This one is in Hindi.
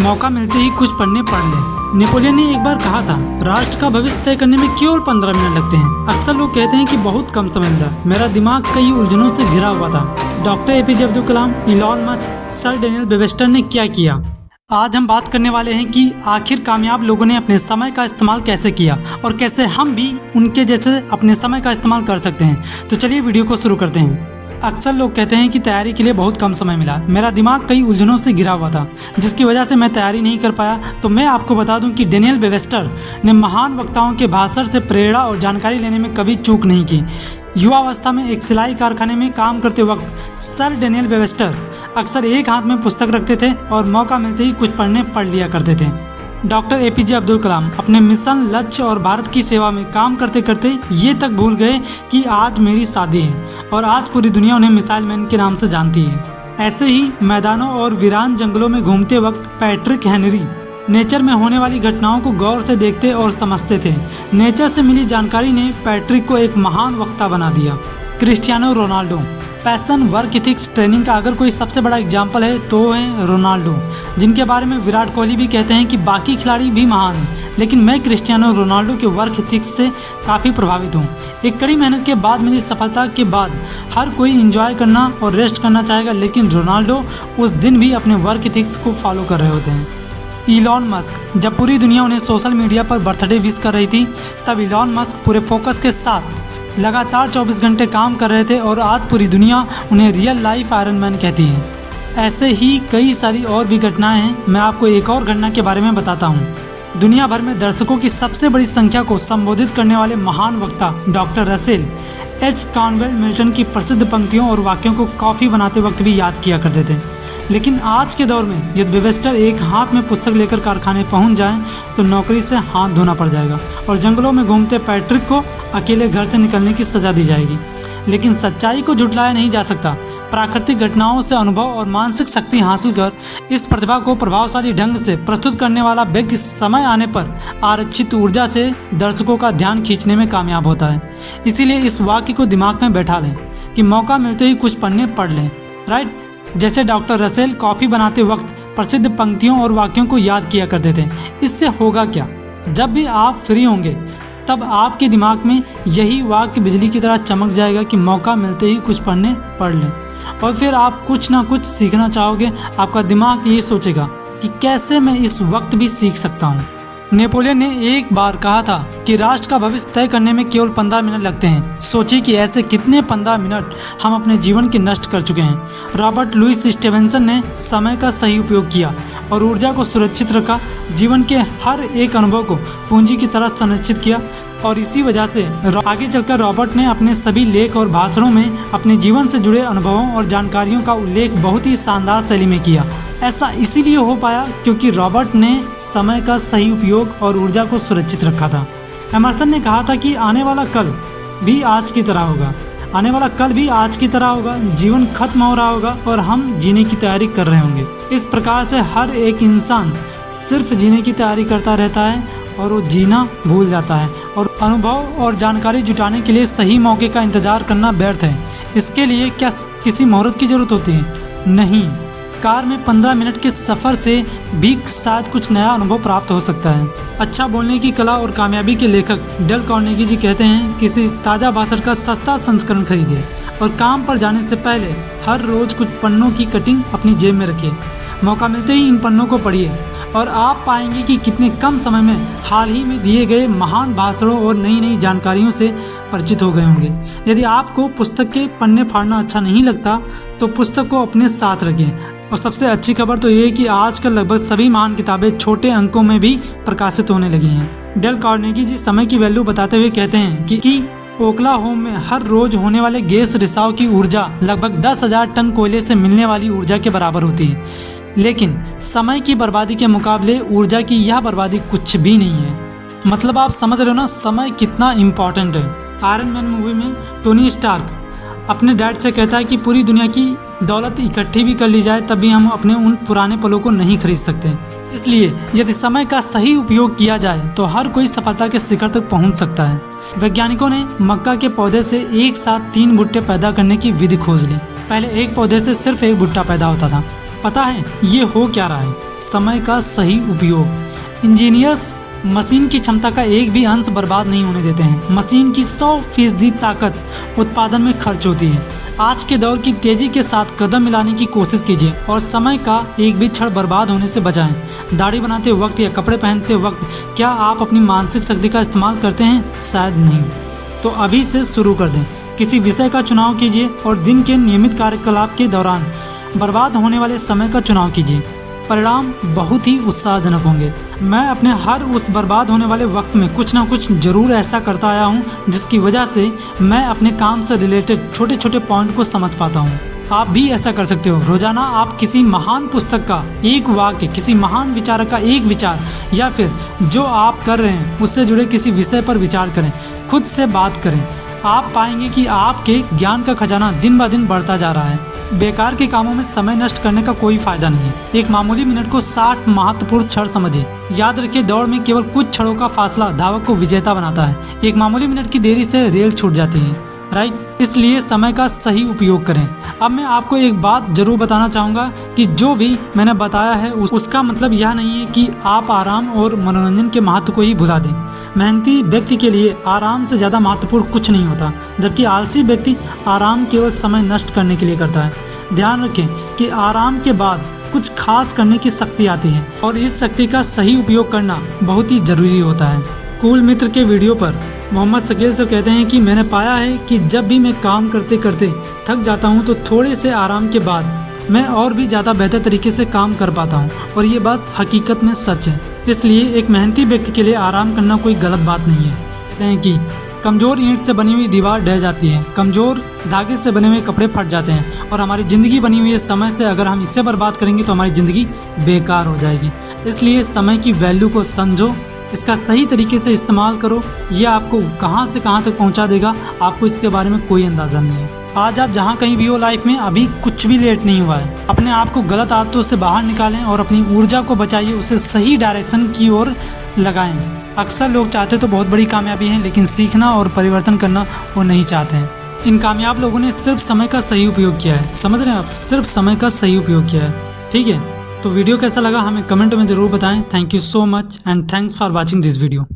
मौका मिलते ही कुछ पढ़ने पढ़ ले। नेपोलियन ने एक बार कहा था, राष्ट्र का भविष्य तय करने में केवल 15 मिनट लगते हैं। अक्सर लोग कहते हैं कि बहुत कम समय मिला। मेरा दिमाग कई उलझनों से घिरा हुआ था। Doctor APJ Abdul Kalam, Elon Musk, sir Daniel Webster ने क्या किया। आज हम बात करने वाले हैं कि आखिर कामयाब लोगों ने अपने समय का इस्तेमाल कैसे किया और कैसे हम भी उनके जैसे अपने समय का इस्तेमाल कर सकते हैं। तो चलिए वीडियो को शुरू करते हैं। अक्सर लोग कहते हैं कि तैयारी के लिए बहुत कम समय मिला। मेरा दिमाग कई उलझनों से घिरा हुआ था, जिसकी वजह से मैं तैयारी नहीं कर पाया। तो मैं आपको बता दूं कि डेनियल वेबस्टर ने महान वक्ताओं के भाषण से प्रेरणा और जानकारी लेने में कभी चूक नहीं की। युवावस्था में एक सिलाई कारखाने में काम करते वक्त सर डेनियल वेबस्टर अक्सर एक हाथ में पुस्तक रखते थे और मौका मिलते ही कुछ पढ़ लिया करते थे। डॉक्टर एपीजे अब्दुल कलाम अपने मिशन, लक्ष्य और भारत की सेवा में काम करते करते ये तक भूल गए कि आज मेरी शादी है और आज पूरी दुनिया उन्हें मिसाइल मैन के नाम से जानती है। ऐसे ही मैदानों और वीरान जंगलों में घूमते वक्त पैट्रिक हेनरी नेचर में होने वाली घटनाओं को गौर से देखते और समझते थे। नेचर से मिली जानकारी ने पैट्रिक को एक महान वक्ता बना दिया। Cristiano Ronaldo, passion, work ethics, training का अगर कोई सबसे बड़ा एग्जाम्पल है तो है रोनाल्डो, जिनके बारे में विराट कोहली भी कहते हैं कि बाकी खिलाड़ी भी महान हैं, लेकिन मैं क्रिस्टियानो रोनाल्डो के वर्क इथिक्स से काफ़ी प्रभावित हूँ। एक कड़ी मेहनत के बाद मिली सफलता के बाद हर कोई एंजॉय करना और रेस्ट करना चाहेगा, लेकिन रोनाल्डो उस दिन भी अपने वर्क इथिक्स को फॉलो कर रहे होते हैं। इलॉन मस्क, जब पूरी दुनिया उन्हें सोशल मीडिया पर बर्थडे विश कर रही थी, तब इलॉन मस्क पूरे फोकस के साथ लगातार 24 घंटे काम कर रहे थे और आज पूरी दुनिया उन्हें रियल लाइफ आयरन मैन कहती है। ऐसे ही कई सारी और भी घटनाएं हैं। मैं आपको एक और घटना के बारे में बताता हूँ। दुनिया भर में दर्शकों की सबसे बड़ी संख्या को संबोधित करने वाले महान वक्ता डॉक्टर रसेल एच कॉनवेल मिल्टन की प्रसिद्ध पंक्तियों और वाक्यों को कॉफ़ी बनाते वक्त भी याद किया करते थे। लेकिन आज के दौर में यदि वेबस्टर एक हाथ में पुस्तक लेकर कारखाने पहुंच जाएं तो नौकरी से हाथ धोना पड़ जाएगा और जंगलों में घूमते पैट्रिक को अकेले घर से निकलने की सज़ा दी जाएगी। लेकिन सच्चाई को झुठलाया नहीं जा सकता। प्राकृतिक घटनाओं से अनुभव और मानसिक शक्ति हासिल कर इस प्रतिभा को प्रभावशाली ढंग से प्रस्तुत करने वाला व्यक्ति समय आने पर आरक्षित ऊर्जा से दर्शकों का ध्यान खींचने में कामयाब होता है। इसीलिए इस वाक्य को दिमाग में बैठा लें कि मौका मिलते ही कुछ पढ़ लें। राइट, जैसे डॉक्टर रसेल कॉफ़ी बनाते वक्त प्रसिद्ध पंक्तियों और वाक्यों को याद किया करते थे। इससे होगा क्या, जब भी आप फ्री होंगे तब आपके दिमाग में यही वाक्य बिजली की तरह चमक जाएगा कि मौका मिलते ही कुछ पढ़ लें और फिर आप कुछ ना कुछ सीखना चाहोगे। आपका दिमाग ये सोचेगा कि कैसे मैं इस वक्त भी सीख सकता हूँ। नेपोलियन ने एक बार कहा था कि राष्ट्र का भविष्य तय करने में केवल 15 मिनट लगते हैं। सोचिए कि ऐसे कितने 15 मिनट हम अपने जीवन के नष्ट कर चुके हैं। रॉबर्ट लुइस स्टीवेंसन ने समय का सही उपयोग किया और ऊर्जा को सुरक्षित रखा। जीवन के हर एक अनुभव को पूंजी की तरह संरक्षित किया और इसी वजह से आगे चलकर रॉबर्ट ने अपने सभी लेख और भाषणों में अपने जीवन से जुड़े अनुभवों और जानकारियों का उल्लेख बहुत ही शानदार शैली में किया। ऐसा इसीलिए हो पाया क्योंकि रॉबर्ट ने समय का सही उपयोग और ऊर्जा को सुरक्षित रखा था। एमर्सन ने कहा था कि आने वाला कल भी आज की तरह होगा। आने वाला कल भी आज की तरह होगा। जीवन खत्म हो रहा होगा और हम जीने की तैयारी कर रहे होंगे। इस प्रकार से हर एक इंसान सिर्फ जीने की तैयारी करता रहता है और वो जीना भूल जाता है और अनुभव और जानकारी जुटाने के लिए सही मौके का इंतजार करना व्यर्थ है। इसके लिए क्या किसी मुहूर्त की जरूरत होती है? नहीं। कार में 15 मिनट के सफ़र से भी शायद कुछ नया अनुभव प्राप्त हो सकता है। अच्छा बोलने की कला और कामयाबी के लेखक डेल कार्नेगी जी कहते हैं, किसी ताज़ा भाषण का सस्ता संस्करण खरीदिए और काम पर जाने से पहले हर रोज़ कुछ पन्नों की कटिंग अपनी जेब में रखिए। मौका मिलते ही इन पन्नों को पढ़िए और आप पाएंगे कि कितने कम समय में हाल ही में दिए गए महान भाषणों और नई जानकारियों से परिचित हो गए होंगे। यदि आपको पुस्तक के पन्ने फाड़ना अच्छा नहीं लगता तो पुस्तक को अपने साथ रखें। और सबसे अच्छी खबर तो ये है कि आजकल लगभग सभी महान किताबें छोटे अंकों में भी प्रकाशित होने लगी हैं। डेल कार्नेगी जी समय की वैल्यू बताते हुए कहते हैं कि ओक्लाहोमा में हर रोज होने वाले गैस रिसाव की ऊर्जा लगभग 10,000 टन कोयले से मिलने वाली ऊर्जा के बराबर होती है। लेकिन समय की बर्बादी के मुकाबले ऊर्जा की यह बर्बादी कुछ भी नहीं है। मतलब आप समझ रहे हो ना समय कितना इम्पोर्टेंट है। आयरन मैन मूवी में टोनी स्टार्क अपने डैड से कहता है कि पूरी दुनिया की दौलत इकट्ठी भी कर ली जाए तब भी हम अपने उन पुराने पलों को नहीं खरीद सकते। इसलिए यदि समय का सही उपयोग किया जाए तो हर कोई सफलता के शिखर तक पहुंच सकता है। वैज्ञानिकों ने मक्का के पौधे से एक साथ 3 भुट्टे पैदा करने की विधि खोज ली। पहले एक पौधे से सिर्फ एक भुट्टा पैदा होता था, पता है ये हो क्या रहा है? समय का सही उपयोग। इंजीनियर्स मशीन की क्षमता का एक भी अंश बर्बाद नहीं होने देते हैं। मशीन की 100% ताकत उत्पादन में खर्च होती है। आज के दौर की तेजी के साथ कदम मिलाने की कोशिश कीजिए और समय का एक भी क्षण बर्बाद होने से बचाएं। दाढ़ी बनाते वक्त या कपड़े पहनते वक्त क्या आप अपनी मानसिक शक्ति का इस्तेमाल करते हैं? शायद नहीं। तो अभी से शुरू कर दें। किसी विषय का चुनाव कीजिए और दिन के नियमित कार्यकलाप के दौरान बर्बाद होने वाले समय का चुनाव कीजिए। परिणाम बहुत ही उत्साहजनक होंगे। मैं अपने हर उस बर्बाद होने वाले वक्त में कुछ ना कुछ जरूर ऐसा करता आया हूँ जिसकी वजह से मैं अपने काम से रिलेटेड छोटे छोटे पॉइंट को समझ पाता हूँ। आप भी ऐसा कर सकते हो। रोजाना आप किसी महान पुस्तक का एक वाक्य, किसी महान विचारक का एक विचार या फिर जो आप कर रहे हैं उससे जुड़े किसी विषय पर विचार करें। खुद से बात करें। आप पाएंगे कि आपके ज्ञान का खजाना दिन ब दिन बढ़ता जा रहा है। बेकार के कामों में समय नष्ट करने का कोई फायदा नहीं है। एक मामूली मिनट को 60 महत्वपूर्ण क्षण समझिए। याद रखिए, दौड़ में केवल कुछ क्षणों का फासला धावक को विजेता बनाता है। एक मामूली मिनट की देरी से रेल छूट जाती है, राइट? इसलिए समय का सही उपयोग करें। अब मैं आपको एक बात जरूर बताना चाहूँगा कि जो भी मैंने बताया है उसका मतलब यह नहीं है कि आप आराम और मनोरंजन के महत्व को ही भुला दें। मेहनती व्यक्ति के लिए आराम से ज़्यादा महत्वपूर्ण कुछ नहीं होता, जबकि आलसी व्यक्ति आराम केवल समय नष्ट करने के लिए करता है। ध्यान रखें कि आराम के बाद कुछ खास करने की शक्ति आती है और इस शक्ति का सही उपयोग करना बहुत ही ज़रूरी होता है। कूल मित्र के वीडियो पर मोहम्मद शकील से कहते हैं कि मैंने पाया है कि जब भी मैं काम करते करते थक जाता हूं तो थोड़े से आराम के बाद मैं और भी ज़्यादा बेहतर तरीके से काम कर पाता हूं, और ये बात हकीकत में सच है। इसलिए एक मेहनती व्यक्ति के लिए आराम करना कोई गलत बात नहीं है। कहते हैं कि कमज़ोर ईंट से बनी हुई दीवार ढह जाती है, कमज़ोर धागे से बने हुए कपड़े फट जाते हैं, और हमारी ज़िंदगी बनी हुई है समय से। अगर हम इससे बर्बाद करेंगे तो हमारी ज़िंदगी बेकार हो जाएगी। इसलिए समय की वैल्यू को समझो, इसका सही तरीके से इस्तेमाल करो। यह आपको कहां से कहां तक पहुंचा देगा, आपको इसके बारे में कोई अंदाज़ा नहीं है। आज आप जहां कहीं भी हो लाइफ में, अभी कुछ भी लेट नहीं हुआ है। अपने आप को गलत आदतों से बाहर निकालें और अपनी ऊर्जा को बचाइए, उसे सही डायरेक्शन की ओर लगाएं। अक्सर लोग चाहते तो बहुत बड़ी कामयाबी है, लेकिन सीखना और परिवर्तन करना वो नहीं चाहते हैं। इन कामयाब लोगों ने सिर्फ समय का सही उपयोग किया है। समझ रहे हैं आप? सिर्फ समय का सही उपयोग किया है। ठीक है, तो वीडियो कैसा लगा हमें कमेंट में ज़रूर बताएं। Thank you so much and thanks for watching this video.